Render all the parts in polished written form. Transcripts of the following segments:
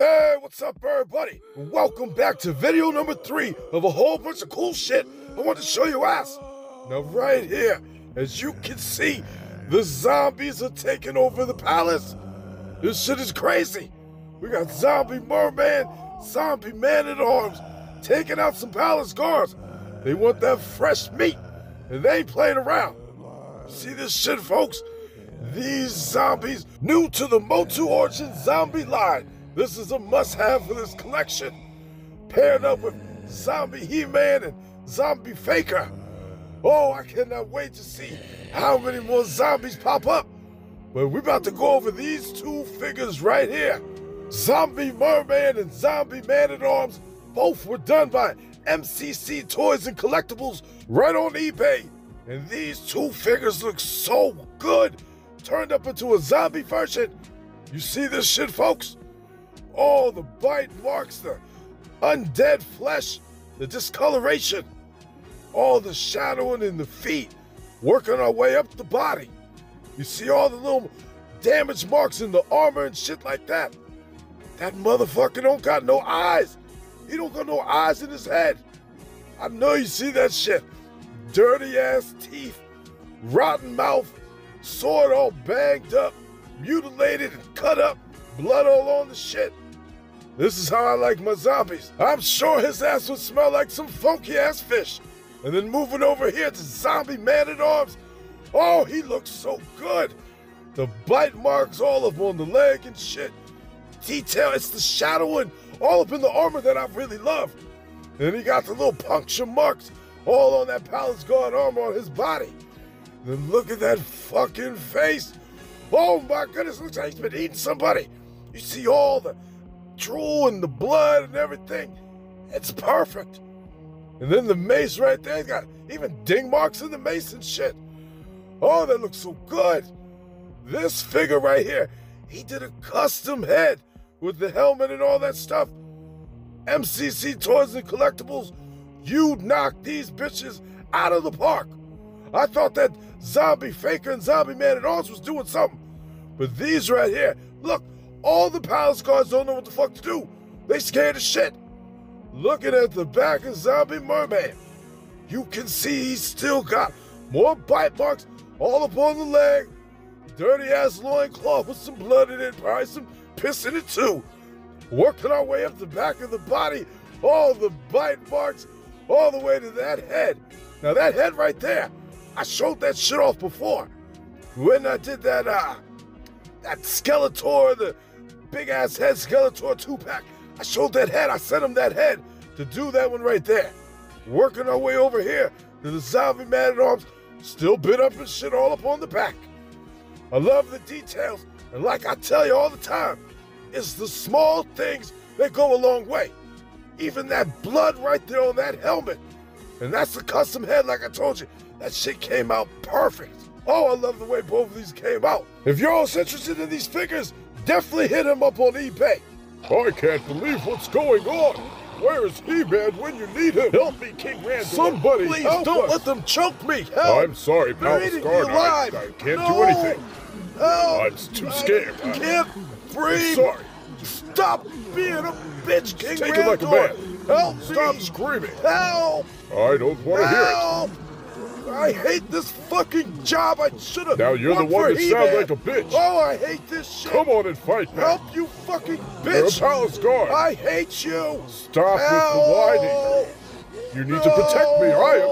Hey, what's up, everybody? Welcome back to video number 3 of a whole bunch of cool shit I want to show you ass. Now, right here, as you can see, the zombies are taking over the palace. This shit is crazy. We got zombie Mer-Man, zombie Man-at-Arms, taking out some palace guards. They want that fresh meat, and they ain't playing around. See this shit, folks? These zombies, new to the motuorigins zombie line. This is a must-have for this collection. Paired up with zombie Heman and zombie Faker. Oh, I cannot wait to see how many more zombies pop up. But we're about to go over these two figures right here. Zombie Mer-Man and zombie Man-at-Arms. Both were done by MCC Toys and Collectibles right on eBay. And these two figures look so good. Turned up into a zombie version. You see this shit, folks? All the bite marks, the undead flesh, the discoloration, all the shadowing in the feet, working our way up the body. You see all the little damage marks in the armor and shit like that. That motherfucker don't got no eyes. He don't got no eyes in his head. I know you see that shit. Dirty ass teeth, rotten mouth, sword all banged up, mutilated and cut up, blood all on the shit. This is how I like my zombies. I'm sure his ass would smell like some funky ass fish. And then moving over here to zombie Man-at-Arms. Oh, he looks so good. The bite marks all up on the leg and shit. Detail, it's the shadowing all up in the armor that I really love. And he got the little puncture marks all on that palace guard armor on his body. Then look at that fucking face. Oh my goodness, looks like he's been eating somebody. You see all the drool and the blood and everything. It's perfect. And then the mace right there, he's got even ding marks in the mace and shit. Oh, that looks so good. This figure right here, he did a custom head with the helmet and all that stuff. MCC Toys and Collectibles, you knocked these bitches out of the park. I thought that zombie Faker and zombie Man-at-Arms was doing something. But these right here, look, all the palace guards don't know what the fuck to do. They scared as shit. Looking at the back of zombie Mer-Man, you can see he's still got more bite marks all up on the leg. Dirty ass loincloth with some blood in it, probably some piss in it too. Working our way up the back of the body, all the bite marks, all the way to that head. Now that head right there, I showed that shit off before. When I did that Skeletor, the big ass head Skeletor 2-pack, I showed that head, I sent him that head to do that one right there. Working our way over here to the zombie Man-at-Arms, still bit up and shit all up on the back. I love the details, and like I tell you all the time, it's the small things that go a long way. Even that blood right there on that helmet. And that's the custom head, like I told you. That shit came out perfect. Oh, I love the way both of these came out. If you're also interested in these figures, definitely hit him up on eBay. I can't believe what's going on. Where is He-Man when you need him? Help me, King Randall. Somebody, please don't let them choke me. Help. I'm sorry, Palace Guard. I can't do anything. Help. I'm too scared. I can't breathe. I'm sorry. Stop being a bitch, King Take Randall. it like a man. Help me. Stop screaming. Help. I don't want to hear it. Help. I hate this fucking job. I should have. Now you're the one that sounds like a bitch. Oh, I hate this shit. Come on and fight me. Help, you fucking You're a bitch. Palace Guard. I hate you. Stop with the whining. You need to protect me. I am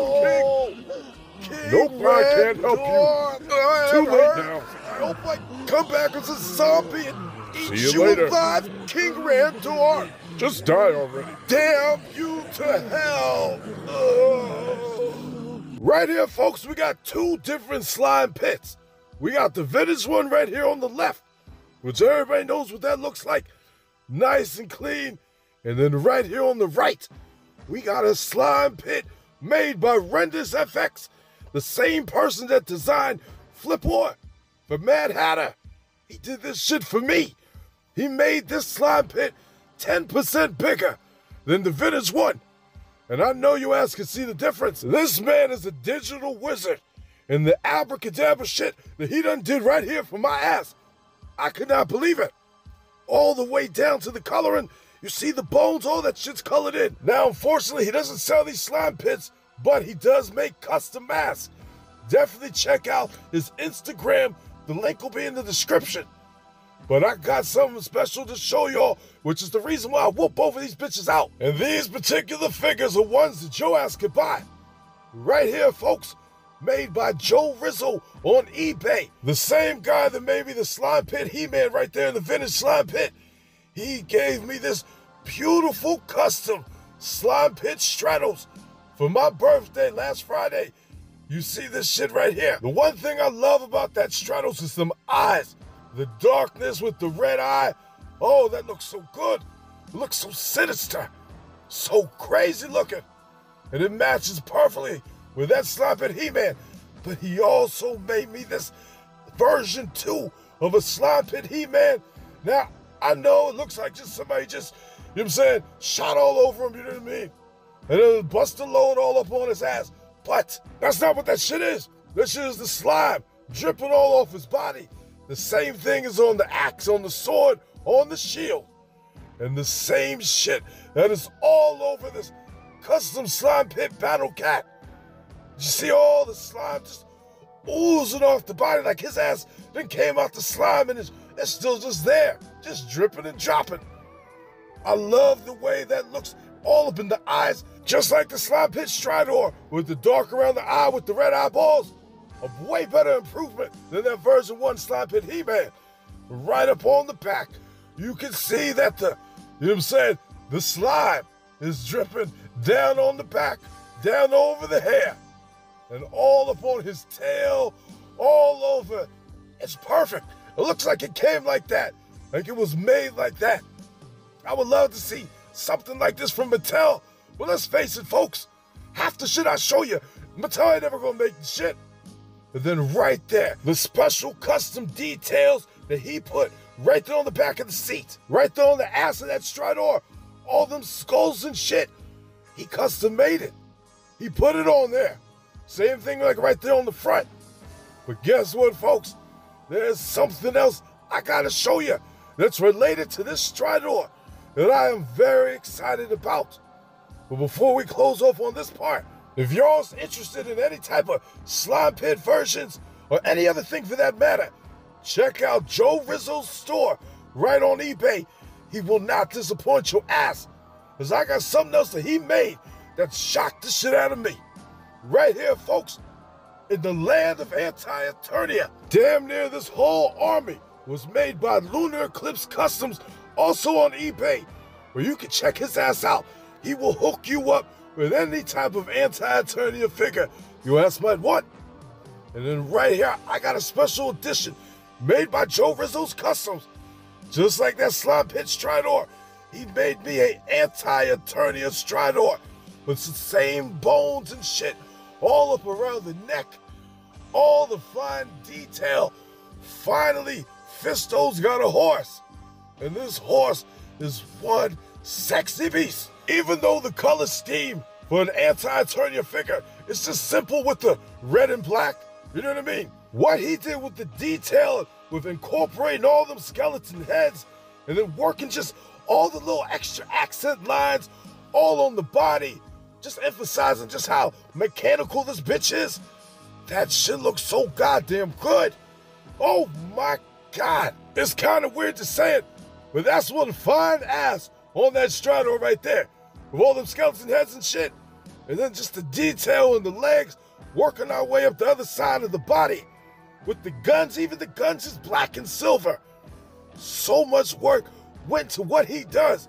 king. Nope, I can't help you. Too late now. I hope I come back as a zombie and eat See you later. alive, King Randor. Just die already. Damn you to hell. Right here, folks, we got two different slime pits. We got the vintage one right here on the left, which everybody knows what that looks like. Nice and clean. And then right here on the right, we got a slime pit made by RendersFx, the same person that designed Flipboard for Mad Hatter. He did this shit for me. He made this slime pit 10% bigger than the vintage one. And I know you ass can see the difference. This man is a digital wizard. And the abracadabra shit that he done did right here for my ass, I could not believe it. all the way down to the coloring. You see the bones, all that shit's colored in. Now, unfortunately, he doesn't sell these slime pits, but he does make custom masks. Definitely check out his Instagram. The link will be in the description. But I got something special to show y'all, which is the reason why I whoop both of these bitches out. And these particular figures are ones that your ass could buy. Right here, folks. Made by Joe Rizzo on eBay. The same guy that made me the slime pit Heman right there in the vintage slime pit. He gave me this beautiful custom slime pit Stridors for my birthday last Friday. You see this shit right here. The one thing I love about that Stridors is some eyes. The darkness with the red eye. Oh, that looks so good. It looks so sinister. So crazy looking. And it matches perfectly with that slime pit He-Man. But he also made me this version 2 of a slime pit He-Man. Now, I know it looks like just somebody just, you know what I'm saying, shot all over him, you know what I mean? And then bust a load all up on his ass. But that's not what that shit is. That shit is the slime dripping all off his body. The same thing is on the axe, on the sword, on the shield. And the same shit that is all over this custom slime pit battle cat. You see all the slime just oozing off the body like his ass then came out the slime and it's still just there, just dripping and dropping. I love the way that looks all up in the eyes, just like the slime pit Stridor with the dark around the eye with the red eyeballs. A way better improvement than that version 1 slime pit He-Man. Right up on the back, you can see that the, you know what I'm saying, the slime is dripping down on the back, down over the hair, and all up on his tail, all over. It's perfect. It looks like it came like that, like it was made like that. I would love to see something like this from Mattel. But let's face it, folks, half the shit I show you, Mattel ain't never gonna make the shit. But then right there, the special custom details that he put right there on the back of the seat, right there on the ass of that Stridor, all them skulls and shit, he custom made it. He put it on there. Same thing like right there on the front. But guess what, folks? There's something else I gotta show you that's related to this Stridor that I am very excited about. But before we close off on this part, if you're also interested in any type of slime pit versions or any other thing for that matter, check out Joe Rizzo's store right on eBay. He will not disappoint your ass, because I got something else that he made that shocked the shit out of me. Right here, folks, in the land of Anti-Eternia. Damn near this whole army was made by LunarEclipseCustoms, also on eBay, where you can check his ass out. He will hook you up with any type of Anti-Eternia figure your ass might want. And then right here, I got a special edition made by Joe Rizzo's Customs. Just like that slime pit Stridor, he made me a Anti-Eternia Stridor with the same bones and shit all up around the neck, all the fine detail. Finally, Fisto's got a horse, and this horse is one sexy beast. Even though the color scheme for an Anti-Eternia figure is just simple with the red and black, you know what I mean? What he did with the detail, with incorporating all them skeleton heads, and then working just all the little extra accent lines all on the body, just emphasizing just how mechanical this bitch is. That shit looks so goddamn good. Oh my God. It's kind of weird to say it, but that's one fine ass on that Stridor right there, with all them skeleton heads and shit. And then just the detail in the legs, working our way up the other side of the body. With the guns, even the guns is black and silver. So much work went to what he does.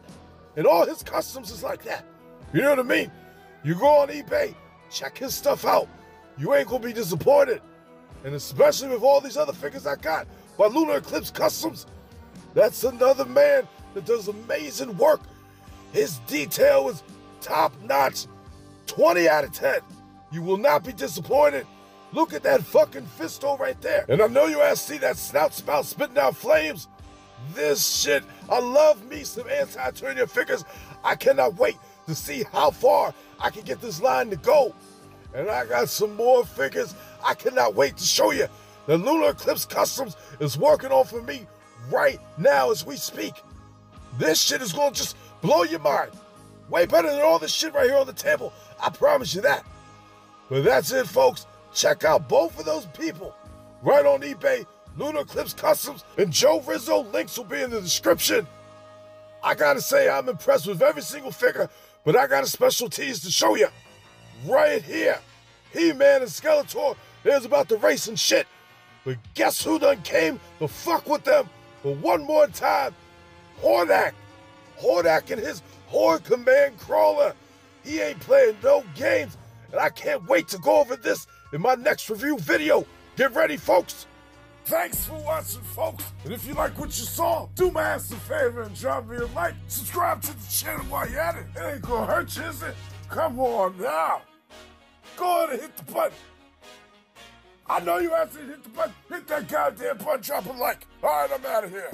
And all his customs is like that. You know what I mean? You go on eBay, check his stuff out. You ain't gonna be disappointed. And especially with all these other figures I got by LunarEclipseCustoms, that's another man that does amazing work. His detail is top notch, 20 out of 10. You will not be disappointed. Look at that fucking Fisto right there. And I know your ass see that snout spout spitting out flames. This shit, I love me some Anti-Eternia figures. I cannot wait to see how far I can get this line to go. And I got some more figures I cannot wait to show you that LunarEclipseCustoms is working on for me right now as we speak. This shit is gonna just blow your mind. Way better than all this shit right here on the table. I promise you that. But that's it, folks. Check out both of those people right on eBay, LunarEclipseCustoms and Joe Rizzo. Links will be in the description. I gotta say, I'm impressed with every single figure, but I got a special tease to show you. Right here. Heman and Skeletor, there's about to race and shit. But guess who done came to fuck with them for one more time? Hordak. Hordak and his Horde Command Crawler. He ain't playing no games, and I can't wait to go over this in my next review video. Get ready, folks. Thanks for watching, folks. And if you like what you saw, do my ass a favor and drop me a like. Subscribe to the channel while you're at it. It ain't gonna hurt you, is it? Come on now. Go ahead and hit the button. I know you have to hit the button. Hit that goddamn button, drop a like. All right, I'm out of here.